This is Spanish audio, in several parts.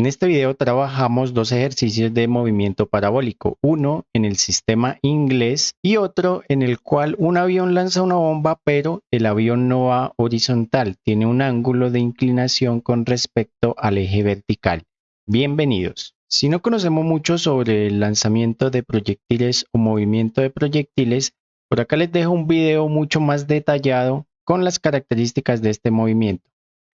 En este video trabajamos dos ejercicios de movimiento parabólico, uno en el sistema inglés y otro en el cual un avión lanza una bomba, pero el avión no va horizontal, tiene un ángulo de inclinación con respecto al eje vertical. Bienvenidos. Si no conocemos mucho sobre el lanzamiento de proyectiles o movimiento de proyectiles, por acá les dejo un video mucho más detallado con las características de este movimiento.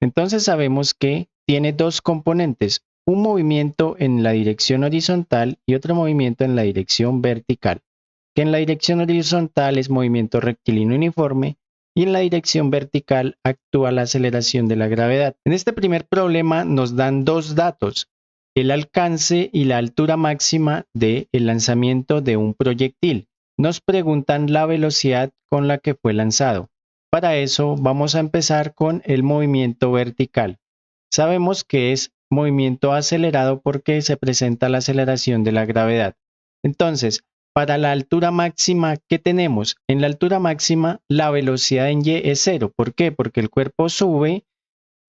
Entonces sabemos que tiene dos componentes, un movimiento en la dirección horizontal y otro movimiento en la dirección vertical, que en la dirección horizontal es movimiento rectilíneo uniforme y en la dirección vertical actúa la aceleración de la gravedad. En este primer problema nos dan dos datos, el alcance y la altura máxima del lanzamiento de un proyectil. Nos preguntan la velocidad con la que fue lanzado. Para eso vamos a empezar con el movimiento vertical. Sabemos que es movimiento acelerado porque se presenta la aceleración de la gravedad. Entonces, para la altura máxima que tenemos, en la altura máxima la velocidad en y es cero. ¿Por qué? Porque el cuerpo sube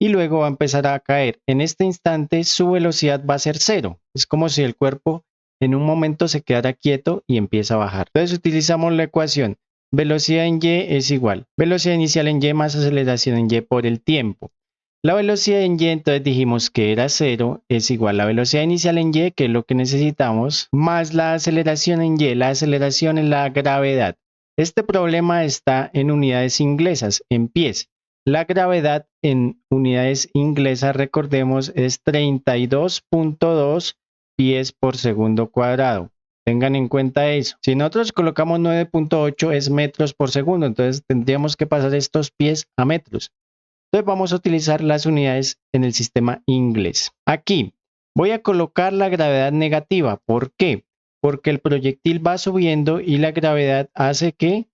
y luego va a empezar a caer. En este instante su velocidad va a ser cero. Es como si el cuerpo en un momento se quedara quieto y empieza a bajar. Entonces utilizamos la ecuación. Velocidad en y es igual. Velocidad inicial en y más aceleración en y por el tiempo. La velocidad en y, entonces dijimos que era 0, es igual a la velocidad inicial en y, que es lo que necesitamos, más la aceleración en y. La aceleración en la gravedad. Este problema está en unidades inglesas, en pies. La gravedad en unidades inglesas, recordemos, es 32.2 pies por segundo cuadrado. Tengan en cuenta eso. Si nosotros colocamos 9.8 es metros por segundo, entonces tendríamos que pasar estos pies a metros. Entonces vamos a utilizar las unidades en el sistema inglés. Aquí voy a colocar la gravedad negativa. ¿Por qué? Porque el proyectil va subiendo y la gravedad hace que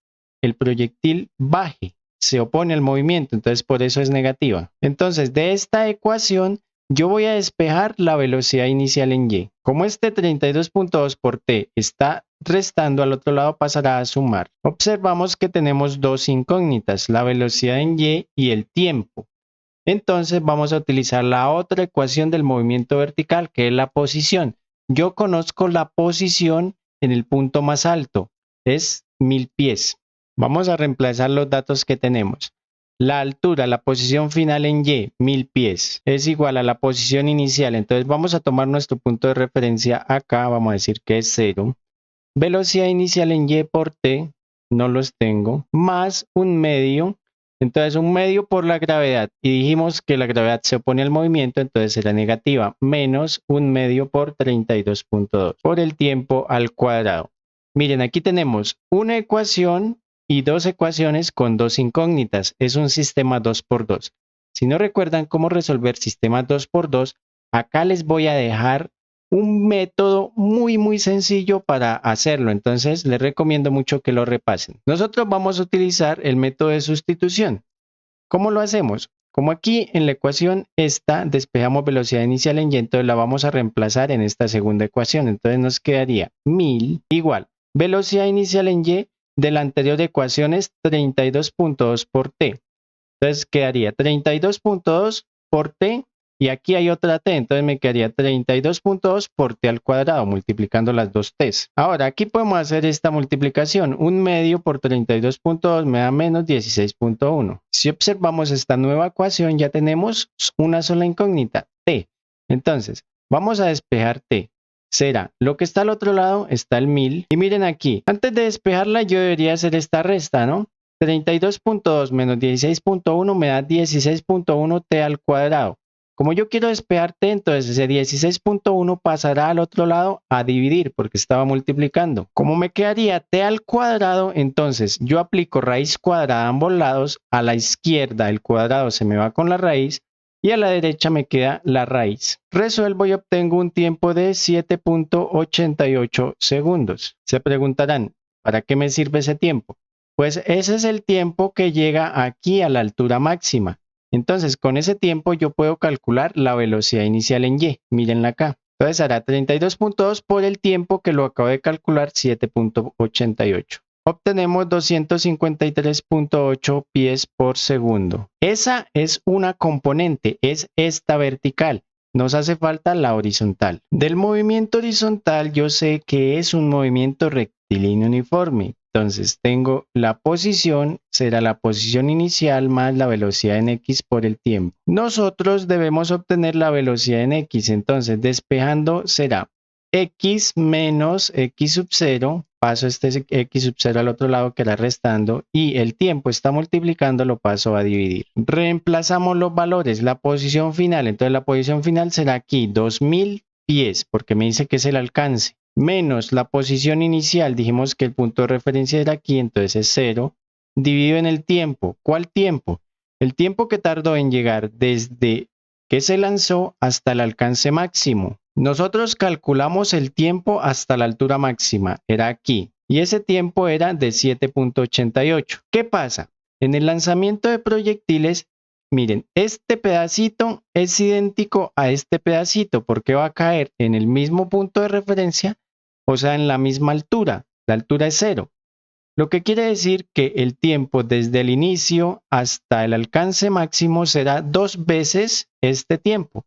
el proyectil baje, se opone al movimiento, entonces por eso es negativa. Entonces de esta ecuación yo voy a despejar la velocidad inicial en y. Como este 32.2 por t está restando, al otro lado pasará a sumar. Observamos que tenemos dos incógnitas, la velocidad en y el tiempo. Entonces vamos a utilizar la otra ecuación del movimiento vertical, que es la posición. Yo conozco la posición en el punto más alto, es 1000 pies. Vamos a reemplazar los datos que tenemos. La altura, la posición final en y, 1000 pies, es igual a la posición inicial. Entonces vamos a tomar nuestro punto de referencia acá, vamos a decir que es 0. Velocidad inicial en y por t, no los tengo, más un medio. Entonces un medio por la gravedad, y dijimos que la gravedad se opone al movimiento, entonces será negativa, menos un medio por 32.2 por el tiempo al cuadrado. Miren, aquí tenemos una ecuación y dos ecuaciones con dos incógnitas. Es un sistema 2×2. Si no recuerdan cómo resolver sistemas 2×2, acá les voy a dejar un método muy sencillo para hacerlo. Entonces les recomiendo mucho que lo repasen. Nosotros vamos a utilizar el método de sustitución. ¿Cómo lo hacemos? Como aquí en la ecuación esta despejamos velocidad inicial en y, entonces la vamos a reemplazar en esta segunda ecuación. Entonces nos quedaría 1000 igual velocidad inicial en y de la anterior ecuación es 32.2 por t. Entonces quedaría 32.2 por t y aquí hay otra t, entonces me quedaría 32.2 por t al cuadrado, multiplicando las dos t's. Ahora aquí podemos hacer esta multiplicación, un medio por 32.2 me da menos 16.1. Si observamos esta nueva ecuación ya tenemos una sola incógnita, t. Entonces vamos a despejar t. Será, lo que está al otro lado está el 1000 y miren aquí, antes de despejarla yo debería hacer esta resta, ¿no? 32.2 menos 16.1 me da 16.1 t al cuadrado. Como yo quiero despejar t, entonces ese 16.1 pasará al otro lado a dividir porque estaba multiplicando. Como me quedaría t al cuadrado, entonces yo aplico raíz cuadrada a ambos lados. A la izquierda el cuadrado se me va con la raíz y a la derecha me queda la raíz. Resuelvo y obtengo un tiempo de 7.88 segundos. Se preguntarán, ¿para qué me sirve ese tiempo? Pues ese es el tiempo que llega aquí a la altura máxima. Entonces, con ese tiempo yo puedo calcular la velocidad inicial en y. Mírenla acá. Entonces hará 32.2 por el tiempo que lo acabo de calcular, 7.88. Obtenemos 253.8 pies por segundo. Esa es una componente, es esta vertical. Nos hace falta la horizontal. Del movimiento horizontal yo sé que es un movimiento rectilíneo uniforme. Entonces tengo la posición, será la posición inicial más la velocidad en x por el tiempo. Nosotros debemos obtener la velocidad en x, entonces despejando será x menos x sub 0, paso este x sub 0 al otro lado que era restando, y el tiempo está multiplicando, lo paso a dividir. Reemplazamos los valores, la posición final, entonces la posición final será aquí 2000 pies, porque me dice que es el alcance, menos la posición inicial, dijimos que el punto de referencia era aquí, entonces es 0, dividido en el tiempo. ¿Cuál tiempo? El tiempo que tardó en llegar desde que se lanzó hasta el alcance máximo. Nosotros calculamos el tiempo hasta la altura máxima, era aquí, y ese tiempo era de 7.88. ¿Qué pasa? En el lanzamiento de proyectiles, miren, este pedacito es idéntico a este pedacito porque va a caer en el mismo punto de referencia, o sea, en la misma altura. La altura es 0. Lo que quiere decir que el tiempo desde el inicio hasta el alcance máximo será 2 veces este tiempo.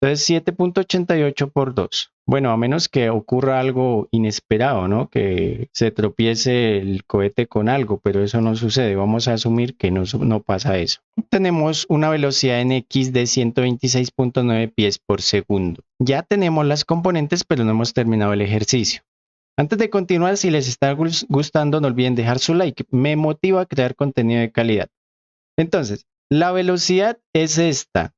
Entonces 7.88 por 2. Bueno, a menos que ocurra algo inesperado, ¿no? Que se tropiece el cohete con algo, pero eso no sucede. Vamos a asumir que no pasa eso. Tenemos una velocidad en X de 126.9 pies por segundo. Ya tenemos las componentes, pero no hemos terminado el ejercicio. Antes de continuar, si les está gustando, no olviden dejar su like. Me motiva a crear contenido de calidad. Entonces, la velocidad es esta,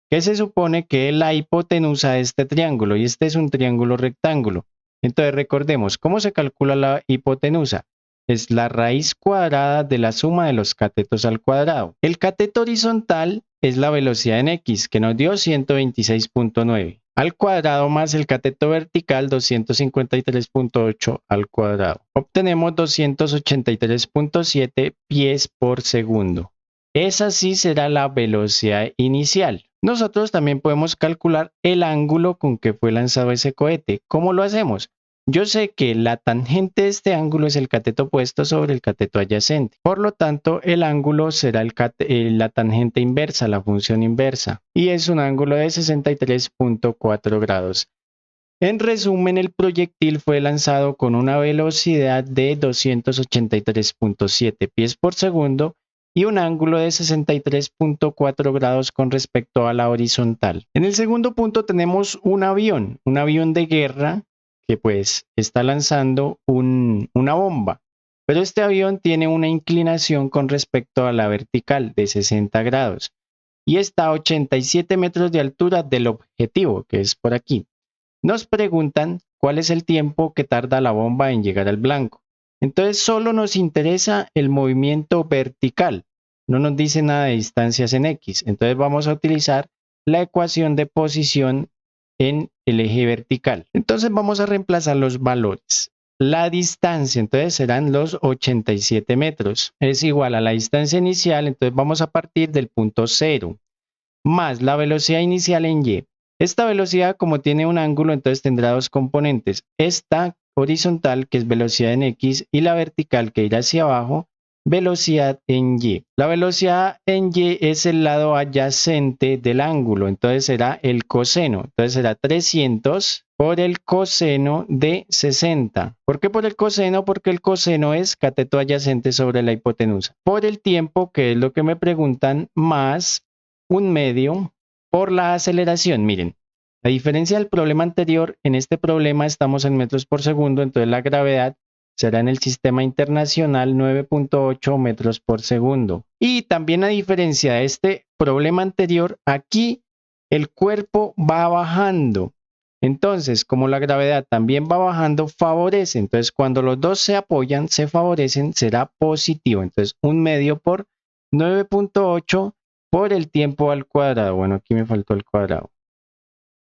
que se supone que es la hipotenusa de este triángulo, y este es un triángulo rectángulo. Entonces, recordemos, ¿cómo se calcula la hipotenusa? Es la raíz cuadrada de la suma de los catetos al cuadrado. El cateto horizontal es la velocidad en X, que nos dio 126.9 al cuadrado más el cateto vertical 253.8 al cuadrado. Obtenemos 283.7 pies por segundo. Esa sí será la velocidad inicial. Nosotros también podemos calcular el ángulo con que fue lanzado ese cohete. ¿Cómo lo hacemos? Yo sé que la tangente de este ángulo es el cateto opuesto sobre el cateto adyacente. Por lo tanto, el ángulo será la tangente inversa, la función inversa. Y es un ángulo de 63.4 grados. En resumen, el proyectil fue lanzado con una velocidad de 283.7 pies por segundo y un ángulo de 63.4 grados con respecto a la horizontal. En el segundo punto tenemos un avión de guerra que pues está lanzando una bomba, pero este avión tiene una inclinación con respecto a la vertical de 60 grados y está a 87 metros de altura del objetivo, que es por aquí. Nos preguntan cuál es el tiempo que tarda la bomba en llegar al blanco. Entonces solo nos interesa el movimiento vertical, no nos dice nada de distancias en X. Entonces vamos a utilizar la ecuación de posición en el eje vertical. Entonces vamos a reemplazar los valores. La distancia, entonces serán los 87 metros. Es igual a la distancia inicial, entonces vamos a partir del punto 0, más la velocidad inicial en Y. Esta velocidad, como tiene un ángulo, entonces tendrá dos componentes. Esta horizontal, que es velocidad en X, y la vertical, que irá hacia abajo, velocidad en Y. La velocidad en Y es el lado adyacente del ángulo, entonces será el coseno. Entonces será 300 por el coseno de 60. ¿Por qué por el coseno? Porque el coseno es cateto adyacente sobre la hipotenusa. Por el tiempo, que es lo que me preguntan, más un medio por la aceleración. Miren, a diferencia del problema anterior, en este problema estamos en metros por segundo, entonces la gravedad será en el sistema internacional 9.8 metros por segundo. Y también a diferencia de este problema anterior, aquí el cuerpo va bajando. Entonces, como la gravedad también va bajando, favorece. Entonces, cuando los dos se apoyan, se favorecen, será positivo. Entonces, un medio por 9.8 por el tiempo al cuadrado. Bueno, aquí me faltó el cuadrado.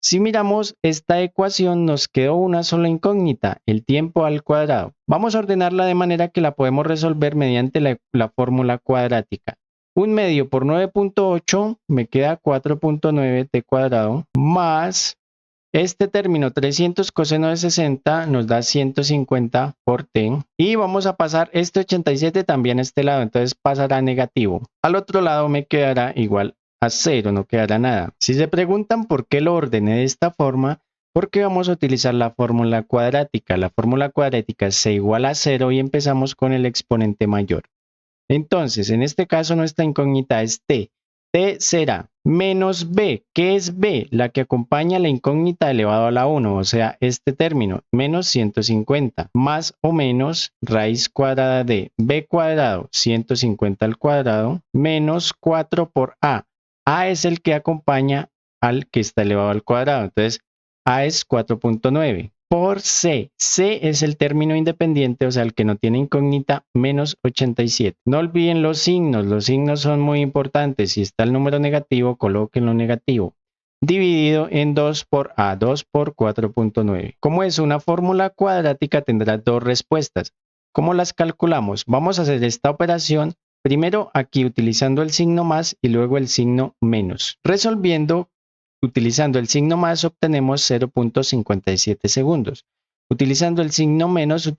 Si miramos esta ecuación, nos quedó una sola incógnita, el tiempo al cuadrado. Vamos a ordenarla de manera que la podemos resolver mediante la fórmula cuadrática. Un medio por 9.8 me queda 4.9 t cuadrado más este término 300 coseno de 60 nos da 150 por t. Y vamos a pasar este 87 también a este lado, entonces pasará negativo. Al otro lado me quedará igual a 0, no quedará nada. Si se preguntan por qué lo ordené de esta forma, porque vamos a utilizar la fórmula cuadrática. La fórmula cuadrática es c igual a 0 y empezamos con el exponente mayor. Entonces, en este caso nuestra incógnita es t. T será menos b. ¿Qué es b? La que acompaña la incógnita elevado a la 1, o sea, este término, menos 150, más o menos raíz cuadrada de b cuadrado, 150 al cuadrado, menos 4 por a. A es el que acompaña al que está elevado al cuadrado, entonces a es 4.9 por C. C es el término independiente, o sea, el que no tiene incógnita, menos 87. No olviden los signos son muy importantes. Si está el número negativo, colóquenlo negativo. Dividido en 2 por A, 2 por 4.9. Como es una fórmula cuadrática, tendrá dos respuestas. ¿Cómo las calculamos? Vamos a hacer esta operación primero aquí utilizando el signo más y luego el signo menos. Resolviendo utilizando el signo más obtenemos 0.57 segundos. Utilizando el signo menos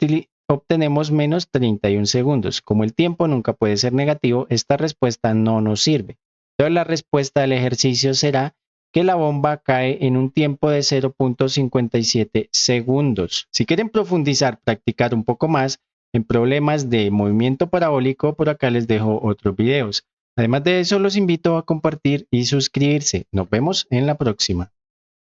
obtenemos menos 31 segundos. Como el tiempo nunca puede ser negativo, esta respuesta no nos sirve. Entonces la respuesta del ejercicio será que la bomba cae en un tiempo de 0.57 segundos. Si quieren profundizar, practicar un poco más en problemas de movimiento parabólico, por acá les dejo otros videos. Además de eso, los invito a compartir y suscribirse. Nos vemos en la próxima.